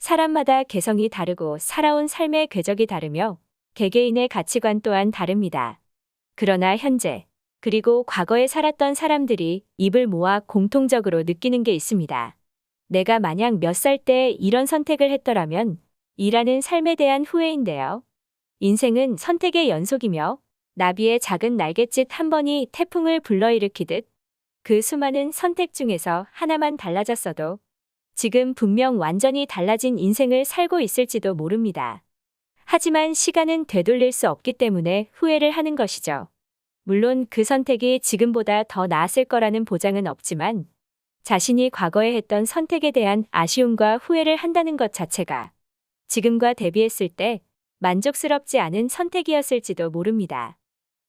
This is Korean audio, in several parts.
사람마다 개성이 다르고 살아온 삶의 궤적이 다르며 개개인의 가치관 또한 다릅니다. 그러나 현재, 그리고 과거에 살았던 사람들이 입을 모아 공통적으로 느끼는 게 있습니다. 내가 만약 몇 살 때 이런 선택을 했더라면 이라는 삶에 대한 후회인데요. 인생은 선택의 연속이며 나비의 작은 날갯짓 한 번이 태풍을 불러일으키듯 그 수많은 선택 중에서 하나만 달라졌어도 지금 분명 완전히 달라진 인생을 살고 있을지도 모릅니다. 하지만 시간은 되돌릴 수 없기 때문에 후회를 하는 것이죠. 물론 그 선택이 지금보다 더 나았을 거라는 보장은 없지만 자신이 과거에 했던 선택에 대한 아쉬움과 후회를 한다는 것 자체가 지금과 대비했을 때 만족스럽지 않은 선택이었을지도 모릅니다.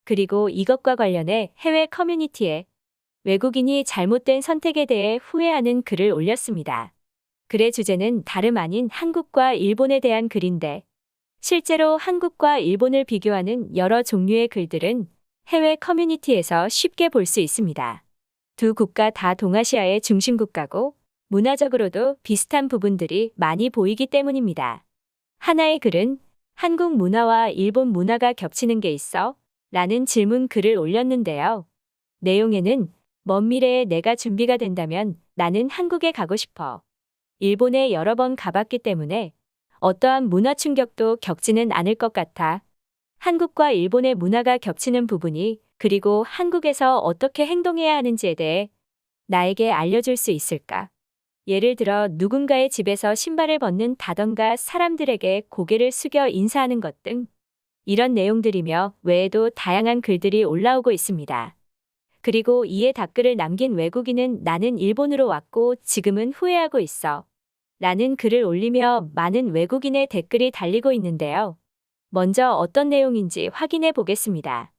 그리고 이것과 관련해 해외 커뮤니티에 외국인이 잘못된 선택에 대해 후회하는 글을 올렸습니다. 글의 주제는 다름 아닌 한국과 일본에 대한 글인데 실제로 한국과 일본을 비교하는 여러 종류의 글들은 해외 커뮤니티에서 쉽게 볼 수 있습니다. 두 국가 다 동아시아의 중심 국가고 문화적으로도 비슷한 부분들이 많이 보이기 때문입니다. 하나의 글은 한국 문화와 일본 문화가 겹치는 게 있어? 라는 질문 글을 올렸는데요. 내용에는 먼 미래에 내가 준비가 된다면 나는 한국에 가고 싶어. 일본에 여러 번 가봤기 때문에 어떠한 문화 충격도 겪지는 않을 것 같아. 한국과 일본의 문화가 겹치는 부분이 그리고 한국에서 어떻게 행동해야 하는지에 대해 나에게 알려줄 수 있을까? 예를 들어 누군가의 집에서 신발을 벗는다던가 사람들에게 고개를 숙여 인사하는 것 등 이런 내용들이며 외에도 다양한 글들이 올라오고 있습니다. 그리고 이에 답글을 남긴 외국인은 나는 일본으로 왔고 지금은 후회하고 있어. 라는 글을 올리며 많은 외국인의 댓글이 달리고 있는데요. 먼저 어떤 내용인지 확인해 보겠습니다.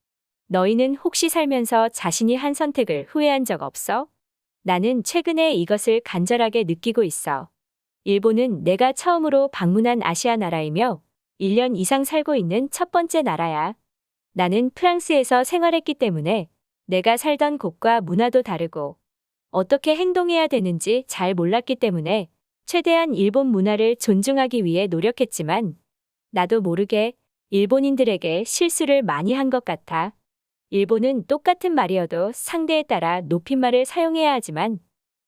너희는 혹시 살면서 자신이 한 선택을 후회한 적 없어? 나는 최근에 이것을 간절하게 느끼고 있어. 일본은 내가 처음으로 방문한 아시아 나라이며 1년 이상 살고 있는 첫 번째 나라야. 나는 프랑스에서 생활했기 때문에 내가 살던 곳과 문화도 다르고 어떻게 행동해야 되는지 잘 몰랐기 때문에 최대한 일본 문화를 존중하기 위해 노력했지만 나도 모르게 일본인들에게 실수를 많이 한 것 같아. 일본은 똑같은 말이어도 상대에 따라 높임말을 사용해야 하지만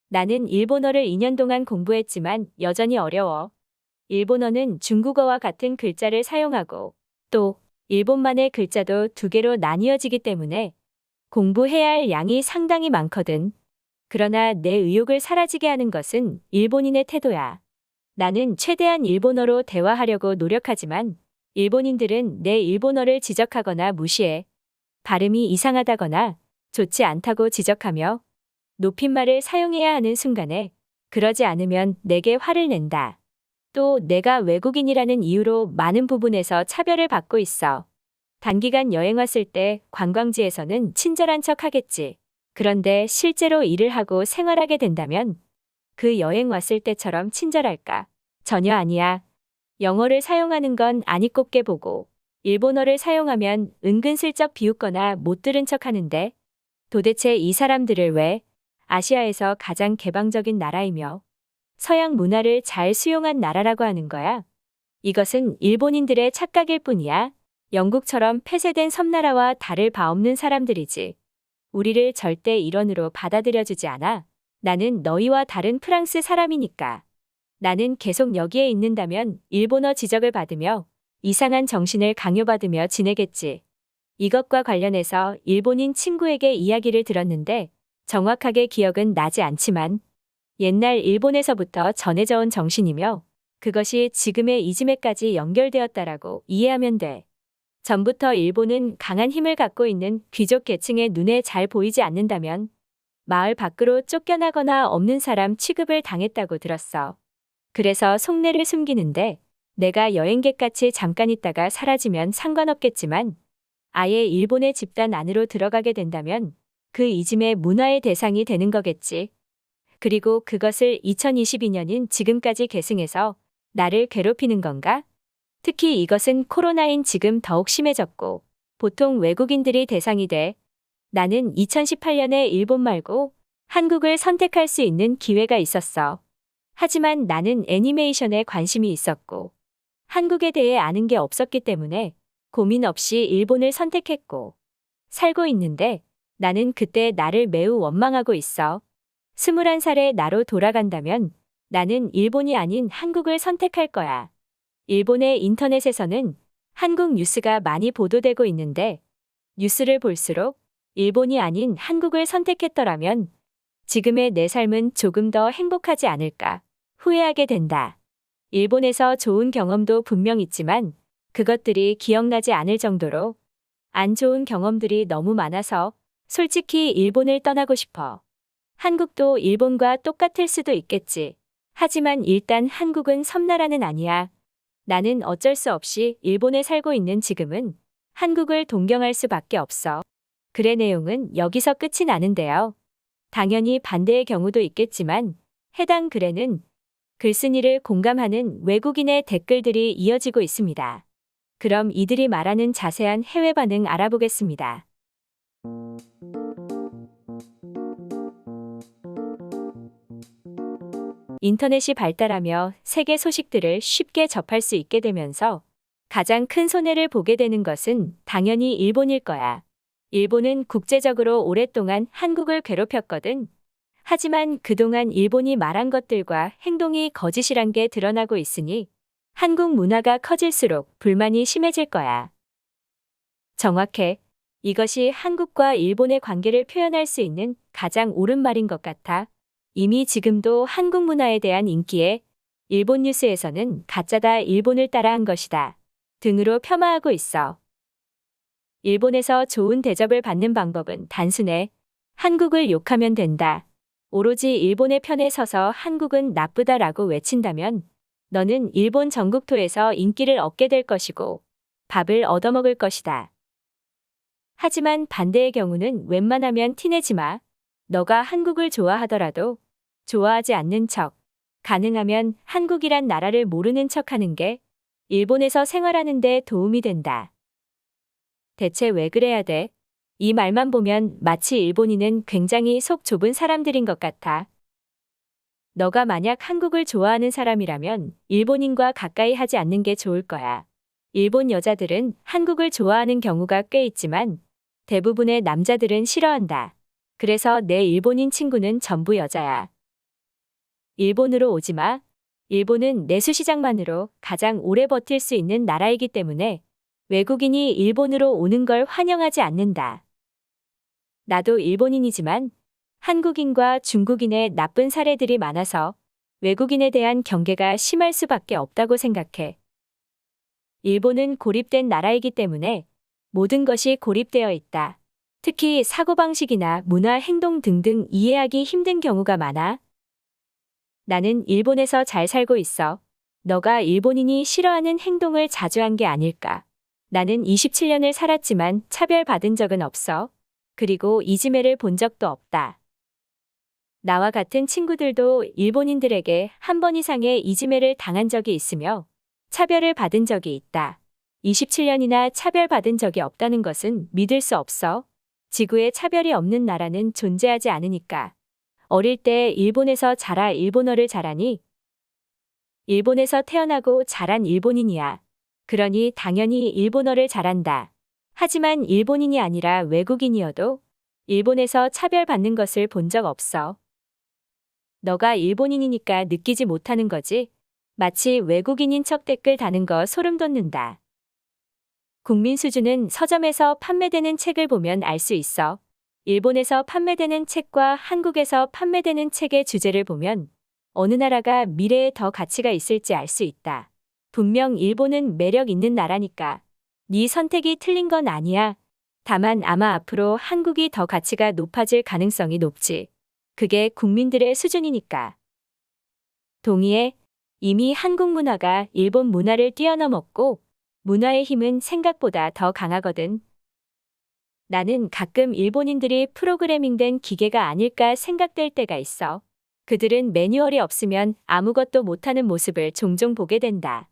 나는 일본어를 2년 동안 공부했지만 여전히 어려워. 일본어는 중국어와 같은 글자를 사용하고 또 일본만의 글자도 두 개로 나뉘어지기 때문에 공부해야 할 양이 상당히 많거든. 그러나 내 의욕을 사라지게 하는 것은 일본인의 태도야. 나는 최대한 일본어로 대화하려고 노력하지만 일본인들은 내 일본어를 지적하거나 무시해. 발음이 이상하다거나 좋지 않다고 지적하며 높임말을 사용해야 하는 순간에 그러지 않으면 내게 화를 낸다. 또 내가 외국인이라는 이유로 많은 부분에서 차별을 받고 있어. 단기간 여행 왔을 때 관광지에서는 친절한 척 하겠지. 그런데 실제로 일을 하고 생활하게 된다면 그 여행 왔을 때처럼 친절할까? 전혀 아니야. 영어를 사용하는 건 아니 꼽게 보고 일본어를 사용하면 은근슬쩍 비웃거나 못 들은 척 하는데 도대체 이 사람들을 왜 아시아에서 가장 개방적인 나라이며 서양 문화를 잘 수용한 나라라고 하는 거야? 이것은 일본인들의 착각일 뿐이야. 영국처럼 폐쇄된 섬나라와 다를 바 없는 사람들이지. 우리를 절대 일원으로 받아들여주지 않아. 나는 너희와 다른 프랑스 사람이니까. 나는 계속 여기에 있는다면 일본어 지적을 받으며 이상한 정신을 강요받으며 지내겠지. 이것과 관련해서 일본인 친구에게 이야기를 들었는데 정확하게 기억은 나지 않지만 옛날 일본에서부터 전해져 온 정신이며 그것이 지금의 이즘에까지 연결되었다라고 이해하면 돼. 전부터 일본은 강한 힘을 갖고 있는 귀족 계층의 눈에 잘 보이지 않는다면 마을 밖으로 쫓겨나거나 없는 사람 취급을 당했다고 들었어. 그래서 속내를 숨기는데 내가 여행객같이 잠깐 있다가 사라지면 상관없겠지만 아예 일본의 집단 안으로 들어가게 된다면 그 이즘의 문화의 대상이 되는 거겠지. 그리고 그것을 2022년인 지금까지 계승해서 나를 괴롭히는 건가? 특히 이것은 코로나인 지금 더욱 심해졌고 보통 외국인들이 대상이 돼. 나는 2018년에 일본 말고 한국을 선택할 수 있는 기회가 있었어. 하지만 나는 애니메이션에 관심이 있었고 한국에 대해 아는 게 없었기 때문에 고민 없이 일본을 선택했고 살고 있는데 나는 그때 나를 매우 원망하고 있어. 21살의 나로 돌아간다면 나는 일본이 아닌 한국을 선택할 거야. 일본의 인터넷에서는 한국 뉴스가 많이 보도되고 있는데 뉴스를 볼수록 일본이 아닌 한국을 선택했더라면 지금의 내 삶은 조금 더 행복하지 않을까 후회하게 된다. 일본에서 좋은 경험도 분명 있지만 그것들이 기억나지 않을 정도로 안 좋은 경험들이 너무 많아서 솔직히 일본을 떠나고 싶어. 한국도 일본과 똑같을 수도 있겠지. 하지만 일단 한국은 섬나라는 아니야. 나는 어쩔 수 없이 일본에 살고 있는 지금은 한국을 동경할 수밖에 없어. 글의 내용은 여기서 끝이 나는데요. 당연히 반대의 경우도 있겠지만 해당 글에는 글쓴이를 공감하는 외국인의 댓글들이 이어지고 있습니다. 그럼 이들이 말하는 자세한 해외 반응 알아보겠습니다. 인터넷이 발달하며 세계 소식들을 쉽게 접할 수 있게 되면서 가장 큰 손해를 보게 되는 것은 당연히 일본일 거야. 일본은 국제적으로 오랫동안 한국을 괴롭혔거든. 하지만 그동안 일본이 말한 것들과 행동이 거짓이란 게 드러나고 있으니 한국 문화가 커질수록 불만이 심해질 거야. 정확해. 이것이 한국과 일본의 관계를 표현할 수 있는 가장 옳은 말인 것 같아. 이미 지금도 한국 문화에 대한 인기에 일본 뉴스에서는 가짜다 일본을 따라한 것이다 등으로 폄하하고 있어. 일본에서 좋은 대접을 받는 방법은 단순해. 한국을 욕하면 된다. 오로지 일본의 편에 서서 한국은 나쁘다라고 외친다면 너는 일본 전국토에서 인기를 얻게 될 것이고 밥을 얻어먹을 것이다. 하지만 반대의 경우는 웬만하면 티내지 마. 너가 한국을 좋아하더라도 좋아하지 않는 척, 가능하면 한국이란 나라를 모르는 척하는 게 일본에서 생활하는 데 도움이 된다. 대체 왜 그래야 돼? 이 말만 보면 마치 일본인은 굉장히 속 좁은 사람들인 것 같아. 너가 만약 한국을 좋아하는 사람이라면 일본인과 가까이 하지 않는 게 좋을 거야. 일본 여자들은 한국을 좋아하는 경우가 꽤 있지만 대부분의 남자들은 싫어한다. 그래서 내 일본인 친구는 전부 여자야. 일본으로 오지 마. 일본은 내수시장만으로 가장 오래 버틸 수 있는 나라이기 때문에 외국인이 일본으로 오는 걸 환영하지 않는다. 나도 일본인이지만 한국인과 중국인의 나쁜 사례들이 많아서 외국인에 대한 경계가 심할 수밖에 없다고 생각해. 일본은 고립된 나라이기 때문에 모든 것이 고립되어 있다. 특히 사고방식이나 문화, 행동 등등 이해하기 힘든 경우가 많아. 나는 일본에서 잘 살고 있어. 너가 일본인이 싫어하는 행동을 자주 한 게 아닐까. 나는 27년을 살았지만 차별받은 적은 없어. 그리고 이지메를 본 적도 없다. 나와 같은 친구들도 일본인들에게 한 번 이상의 이지메를 당한 적이 있으며 차별을 받은 적이 있다. 27년이나 차별받은 적이 없다는 것은 믿을 수 없어. 지구에 차별이 없는 나라는 존재하지 않으니까. 어릴 때 일본에서 자라 일본어를 잘하니? 일본에서 태어나고 자란 일본인이야. 그러니 당연히 일본어를 잘한다. 하지만 일본인이 아니라 외국인이어도 일본에서 차별받는 것을 본 적 없어. 너가 일본인이니까 느끼지 못하는 거지? 마치 외국인인 척 댓글 다는 거 소름 돋는다. 국민 수준은 서점에서 판매되는 책을 보면 알 수 있어. 일본에서 판매되는 책과 한국에서 판매되는 책의 주제를 보면 어느 나라가 미래에 더 가치가 있을지 알 수 있다. 분명 일본은 매력 있는 나라니까. 네 선택이 틀린 건 아니야. 다만 아마 앞으로 한국이 더 가치가 높아질 가능성이 높지. 그게 국민들의 수준이니까. 동의해. 이미 한국 문화가 일본 문화를 뛰어넘었고 문화의 힘은 생각보다 더 강하거든. 나는 가끔 일본인들이 프로그래밍된 기계가 아닐까 생각될 때가 있어. 그들은 매뉴얼이 없으면 아무것도 못하는 모습을 종종 보게 된다.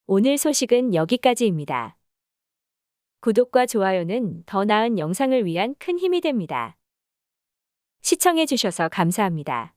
오늘 소식은 여기까지입니다. 구독과 좋아요는 더 나은 영상을 위한 큰 힘이 됩니다. 시청해주셔서 감사합니다.